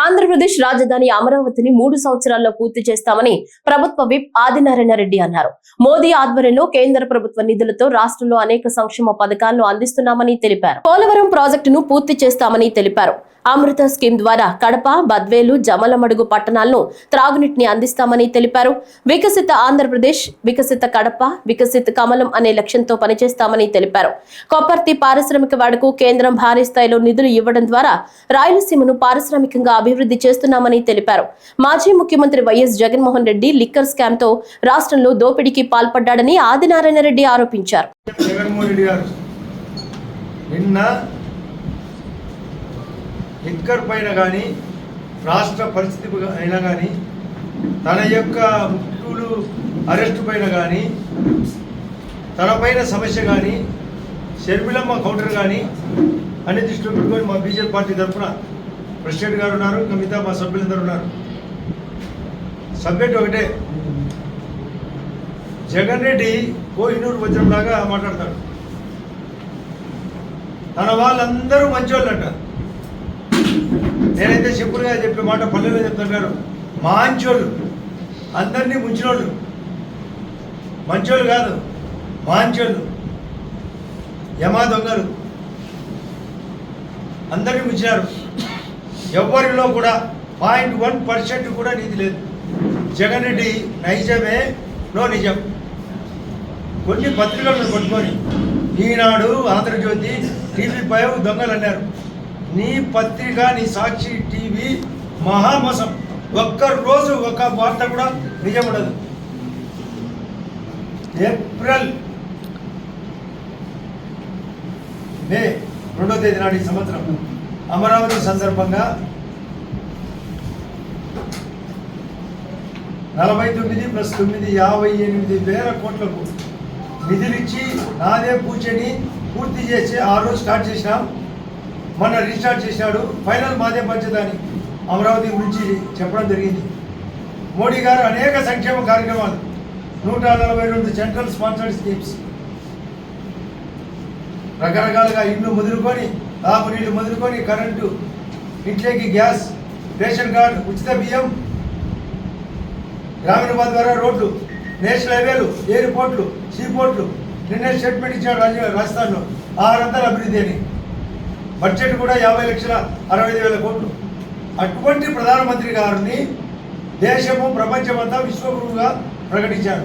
ఆంధ్రప్రదేశ్ రాజధాని అమరావతిని 3 సంవత్సరాల్లో పూర్తి చేస్తామని ప్రభుత్వ విప్ ఆదినారాయణ రెడ్డి అన్నారు. మోదీ ఆధ్వర్యంలో కేంద్ర ప్రభుత్వ నిధులతో రాష్ట్రంలో అనేక సంక్షేమ పథకాలను అందిస్తున్నామని తెలిపారు. పోలవరం ప్రాజెక్టును పూర్తి చేస్తామని తెలిపారు. అమృత స్కీమ్ ద్వారా కడప, బద్వేలు, జమలమడుగు పట్టణాలను త్రాగునీటిని అందిస్తామని తెలిపారు. వికసిత ఆంధ్రప్రదేశ్, వికసిత కడప, వికసిత కమలం అనే లక్ష్యంతో పనిచేస్తామని తెలిపారు. కొప్పర్తి పారిశ్రామిక వాడకు కేంద్రం భారీ స్థాయిలో నిధులు ఇవ్వడం ద్వారా రాయలసీమను పారిశ్రామికంగా అభివృద్ధి చేస్తున్నామని తెలిపారు. మాజీ ముఖ్యమంత్రి YS Jaganmohan Reddy liquor scam తో రాష్ట్రంలో దోపిడీకి పాల్పడ్డాడని ఆదినారాయణ రెడ్డి ఆరోపించారు. లిక్కర్ పైన కానీ రాష్ట్ర పరిస్థితి అయినా కానీ తన యొక్క ముఖ్యులు అరెస్టు పైన కానీ తన పైన సమస్య కానీ షర్మిలమ్మ కౌంటర్ కానీ అన్ని దృష్టిలో పెట్టుకొని మా బీజేపీ పార్టీ తరఫున ప్రెసిడెంట్ గారు ఉన్నారు, మిగతా మా సభ్యులందరూ ఉన్నారు. సబ్జెక్ట్ ఒకటే, జగన్ రెడ్డి కోహినూరు వజ్రంలాగా మాట్లాడతాడు. తన వాళ్ళందరూ మంచోళ్ళు అంటారు. నేనైతే సింపుల్గా చెప్పే మాట పల్లెలో చెప్తున్నారు, మాంచోళ్ళు అందరినీ ముంచినోళ్ళు, మంచోళ్ళు కాదు మాంచోళ్ళు, యమా దొంగలు అందరినీ ముంచినారు. ఎవరిలో కూడా 0.1% కూడా నీతి లేదు. జగన్ రెడ్డి నైజమే నో నిజం. కొన్ని పత్రికలను పట్టుకొని ఈనాడు, ఆంధ్రజ్యోతి, TV5 దొంగలు అన్నారు. నీ పత్రిక, నీ సాక్షి టీవీ మహామోసం. ఒక్కరోజు ఒక వార్త కూడా నిజం ఉండదు. ఏప్రిల్ మే 2వ తేదీ నాటి సంవత్సరం అమరావతి సందర్భంగా 49 + 9 58,000 కోట్లకు నిధులిచ్చి నాదే పూచని పూర్తి చేసి ఆ రోజు స్టార్ట్ చేసినాం. మొన్న రీస్టార్ట్ చేసినాడు. ఫైనల్ మాదే బాధ్యత అని అమరావతి గురించి చెప్పడం జరిగింది. మోడీ గారు అనేక సంక్షేమ కార్యక్రమాలు, 142 సెంట్రల్ స్పాన్సర్డ్ స్కీమ్స్, రకరకాలుగా ఇల్లు మొదలుకొని, తాగునీళ్ళు మొదలుకొని, కరెంటు, ఇంట్లోకి గ్యాస్, రేషన్ కార్డు, ఉచిత బియ్యం, గ్రామీణ ద్వారా రోడ్లు, నేషనల్ హైవేలు, ఎయిర్పోర్ట్లు, సీపోర్ట్లు. నిన్నే స్టేట్మెంట్ ఇచ్చాడు రాజస్థాన్లో 600 అభివృద్ధి అని. బడ్జెట్ కూడా 50,65,000 కోట్లు. అటువంటి ప్రధానమంత్రి గారిని దేశము, ప్రపంచమంతా విశ్వగురువుగా ప్రకటించారు.